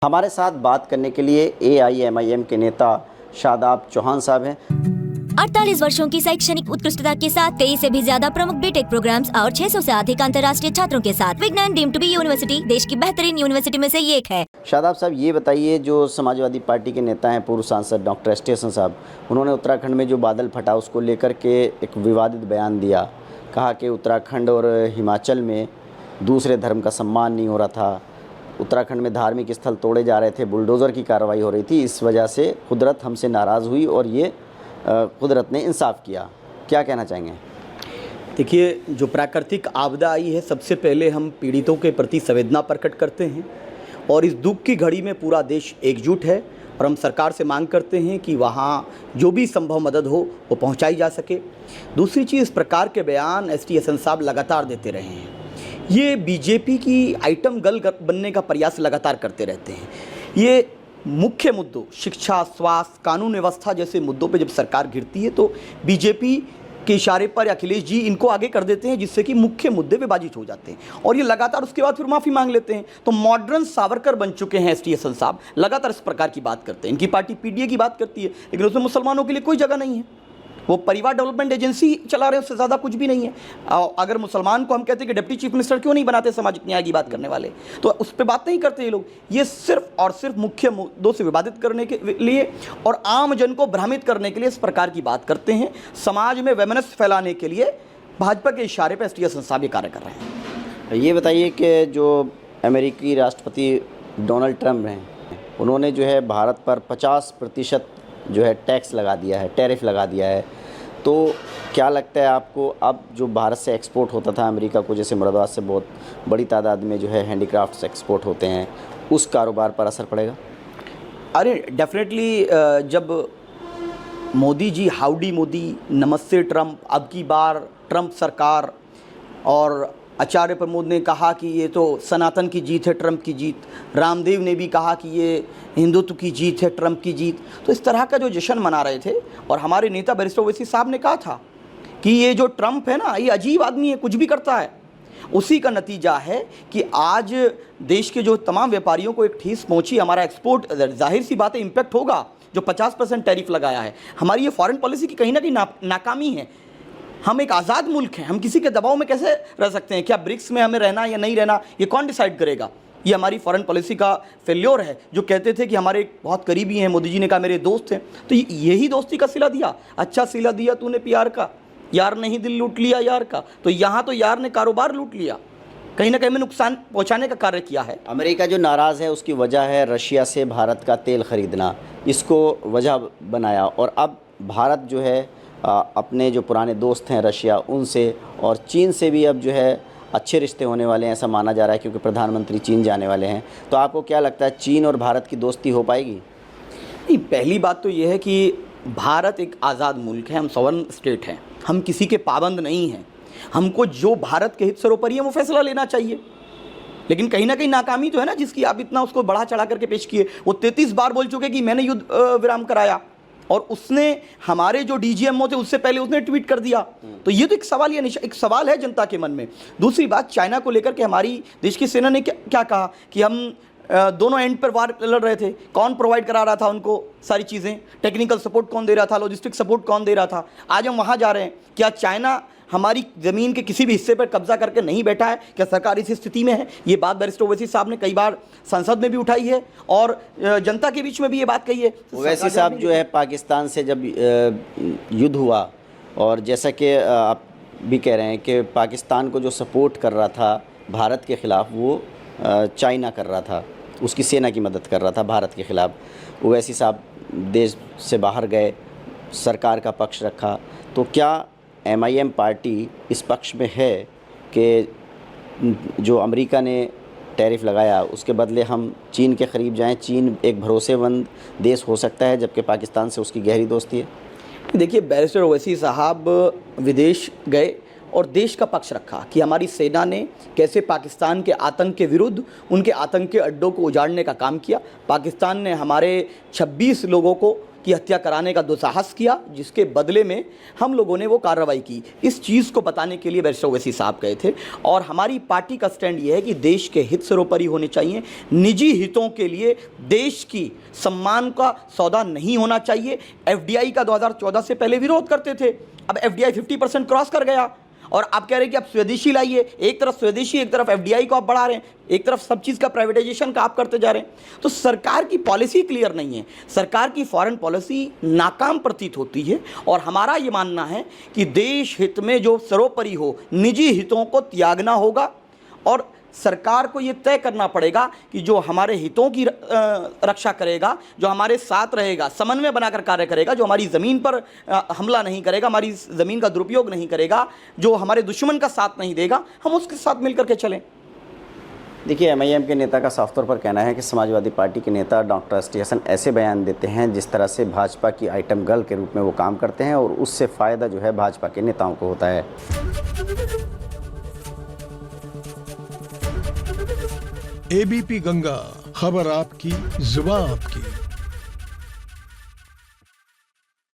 हमारे साथ बात करने के लिए AIMIM के नेता शादाब चौहान साहब हैं। 48 वर्षों की शैक्षणिक उत्कृष्टता के साथ 23 से भी ज्यादा प्रमुख बीटेक प्रोग्राम्स और 600 से अधिक अंतर्राष्ट्रीय छात्रों के साथ विज्ञान डीम्ड टू बी यूनिवर्सिटी देश की बेहतरीन यूनिवर्सिटी में से ये एक है। शादाब साहब, ये बताइए, जो समाजवादी पार्टी के नेता हैं, पूर्व सांसद डॉक्टर एस टी हसन साहब, उन्होंने उत्तराखंड में जो बादल फटा उसको लेकर के एक विवादित बयान दिया। कहा कि उत्तराखंड और हिमाचल में दूसरे धर्म का सम्मान नहीं हो रहा था, उत्तराखंड में धार्मिक स्थल तोड़े जा रहे थे, बुलडोज़र की कार्रवाई हो रही थी, इस वजह से कुदरत हमसे नाराज़ हुई और ये कुदरत ने इंसाफ किया। क्या कहना चाहेंगे? देखिए, जो प्राकृतिक आपदा आई है, सबसे पहले हम पीड़ितों के प्रति संवेदना प्रकट करते हैं और इस दुख की घड़ी में पूरा देश एकजुट है और हम सरकार से मांग करते हैं कि वहाँ जो भी संभव मदद हो वो पहुँचाई जा सके। दूसरी चीज़, इस प्रकार के बयान एस टी हसन साहब लगातार देते रहे हैं। ये बीजेपी की आइटम गर्ल बनने का प्रयास लगातार करते रहते हैं। ये मुख्य मुद्दों, शिक्षा, स्वास्थ्य, कानून व्यवस्था जैसे मुद्दों पे जब सरकार घिरती है तो बीजेपी के इशारे पर अखिलेश जी इनको आगे कर देते हैं, जिससे कि मुख्य मुद्दे पे बाजित हो जाते हैं और ये लगातार उसके बाद फिर माफ़ी मांग लेते हैं। तो मॉडर्न सावरकर बन चुके हैं एस टी हसन साहब, लगातार इस प्रकार की बात करते हैं। इनकी पार्टी PDA की बात करती है, लेकिन उसमें मुसलमानों के लिए कोई जगह नहीं है। वो परिवार डेवलपमेंट एजेंसी चला रहे हैं, उससे ज़्यादा कुछ भी नहीं है। अगर मुसलमान को हम कहते हैं कि डिप्टी चीफ मिनिस्टर क्यों नहीं बनाते सामाजिक न्याय की बात करने वाले, तो उस पर बात नहीं करते ये लोग। ये सिर्फ और सिर्फ मुख्य मुद्दों से विवादित करने के लिए और आम जन को भ्रमित करने के लिए इस प्रकार की बात करते हैं। समाज में वैमनस्य फैलाने के लिए भाजपा के इशारे पर एस टी हसन साहब ये कार्य कर रहे हैं। ये बताइए कि जो अमेरिकी राष्ट्रपति डोनाल्ड ट्रंप हैं, उन्होंने जो है भारत पर 50% जो है टैक्स लगा दिया है, टैरिफ लगा दिया है। तो क्या लगता है आपको, अब जो भारत से एक्सपोर्ट होता था अमेरिका को, जैसे मुरादाबाद से बहुत बड़ी तादाद में जो है हैंडीक्राफ्ट्स एक्सपोर्ट होते हैं, उस कारोबार पर असर पड़ेगा? अरे डेफिनेटली, जब मोदी जी हाउडी मोदी, नमस्ते ट्रंप, अब की बार ट्रंप सरकार, और आचार्य प्रमोद ने कहा कि ये तो सनातन की जीत है, ट्रंप की जीत, रामदेव ने भी कहा कि ये हिंदुत्व की जीत है, ट्रंप की जीत, तो इस तरह का जो जश्न मना रहे थे। और हमारे नेता बैरिस्टर ओवैसी साहब ने कहा था कि ये जो ट्रंप है ना, ये अजीब आदमी है, कुछ भी करता है। उसी का नतीजा है कि आज देश के जो तमाम व्यापारियों को एक ठेस पहुंची। हमारा एक्सपोर्ट, जाहिर सी बात है, इम्पैक्ट होगा। जो 50% टैरिफ लगाया है, हमारी ये फॉरेन पॉलिसी की कहीं ना कहीं नाकामी है। हम एक आज़ाद मुल्क हैं, हम किसी के दबाव में कैसे रह सकते हैं? क्या ब्रिक्स में हमें रहना या नहीं रहना, ये कौन डिसाइड करेगा? ये हमारी फॉरेन पॉलिसी का फेल्योर है। जो कहते थे कि हमारे बहुत करीबी हैं, मोदी जी ने कहा मेरे दोस्त हैं, तो यही दोस्ती का सिला दिया। अच्छा सिला दिया तूने प्यार का, यार नहीं दिल लूट लिया यार का। तो यहाँ तो यार ने कारोबार लूट लिया, कहीं ना कहीं में नुकसान पहुँचाने का कार्य किया है। अमेरिका जो नाराज़ है उसकी वजह है रशिया से भारत का तेल ख़रीदना, इसको वजह बनाया। और अब भारत जो है अपने जो पुराने दोस्त हैं रशिया, उनसे और चीन से भी अब जो है अच्छे रिश्ते होने वाले हैं, ऐसा माना जा रहा है, क्योंकि प्रधानमंत्री चीन जाने वाले हैं। तो आपको क्या लगता है, चीन और भारत की दोस्ती हो पाएगी? नहीं, पहली बात तो ये है कि भारत एक आज़ाद मुल्क है, हम सॉवरेन स्टेट हैं, हम किसी के पाबंद नहीं हैं। हमको जो भारत के हित सर्वोपरि है वो फैसला लेना चाहिए। लेकिन कहीं ना कहीं नाकामी तो है ना, जिसकी आप इतना उसको बढ़ा चढ़ा करके पेश किए। वो 33 बार बोल चुके कि मैंने युद्ध विराम कराया, और उसने हमारे जो DGMO थे उससे पहले उसने ट्वीट कर दिया। तो ये तो एक सवाल, ये एक सवाल है जनता के मन में। दूसरी बात, चाइना को लेकर के हमारी देश की सेना ने क्या कहा कि हम दोनों एंड पर वार लड़ रहे थे। कौन प्रोवाइड करा रहा था उनको सारी चीज़ें? टेक्निकल सपोर्ट कौन दे रहा था? लॉजिस्टिक सपोर्ट कौन दे रहा था? आज हम वहाँ जा रहे हैं। क्या चाइना हमारी ज़मीन के किसी भी हिस्से पर कब्जा करके नहीं बैठा है? क्या सरकार इस स्थिति में है? ये बात बैरिस्टर ओवैसी साहब ने कई बार संसद में भी उठाई है और जनता के बीच में भी ये बात कही है। ओवैसी साहब जो है, पाकिस्तान से जब युद्ध हुआ, और जैसा कि आप भी कह रहे हैं कि पाकिस्तान को जो सपोर्ट कर रहा था भारत के ख़िलाफ़, वो चाइना कर रहा था, उसकी सेना की मदद कर रहा था भारत के ख़िलाफ़। ओवैसी साहब देश से बाहर गए, सरकार का पक्ष रखा। तो क्या MIM पार्टी इस पक्ष में है कि जो अमेरिका ने टैरिफ लगाया उसके बदले हम चीन के करीब जाएं? चीन एक भरोसेमंद देश हो सकता है, जबकि पाकिस्तान से उसकी गहरी दोस्ती है। देखिए, बैरिस्टर ओवैसी साहब विदेश गए और देश का पक्ष रखा कि हमारी सेना ने कैसे पाकिस्तान के आतंक के विरुद्ध, उनके आतंक के अड्डों को उजाड़ने का काम किया। पाकिस्तान ने हमारे 26 लोगों को की हत्या कराने का दुस्साहस किया, जिसके बदले में हम लोगों ने वो कार्रवाई की। इस चीज़ को बताने के लिए बैरिस्टर ओवैसी साहब गए थे और हमारी पार्टी का स्टैंड ये है कि देश के हित सर्वोपरि होने चाहिए, निजी हितों के लिए देश की सम्मान का सौदा नहीं होना चाहिए। एफडीआई का 2014 से पहले विरोध करते थे, अब एफडीआई 50% क्रॉस कर गया और आप कह रहे हैं कि आप स्वदेशी लाइए। एक तरफ स्वदेशी, एक तरफ एफडीआई को आप बढ़ा रहे हैं, एक तरफ सब चीज़ का प्राइवेटाइजेशन का आप करते जा रहे हैं। तो सरकार की पॉलिसी क्लियर नहीं है, सरकार की फॉरेन पॉलिसी नाकाम प्रतीत होती है और हमारा ये मानना है कि देश हित में जो सर्वोपरि हो, निजी हितों को त्यागना होगा और सरकार को ये तय करना पड़ेगा कि जो हमारे हितों की रक्षा करेगा, जो हमारे साथ रहेगा, समन्वय बनाकर कार्य करेगा, जो हमारी ज़मीन पर हमला नहीं करेगा, हमारी ज़मीन का दुरुपयोग नहीं करेगा, जो हमारे दुश्मन का साथ नहीं देगा, हम उसके साथ मिलकर के चलें। देखिए, एमआईएम के नेता का साफ तौर पर कहना है कि समाजवादी पार्टी के नेता डॉक्टर एस टी हसन ऐसे बयान देते हैं जिस तरह से भाजपा की आइटम गर्ल के रूप में वो काम करते हैं और उससे फ़ायदा जो है भाजपा के नेताओं को होता है। एबीपी गंगा, खबर आपकी, जुबान आपकी।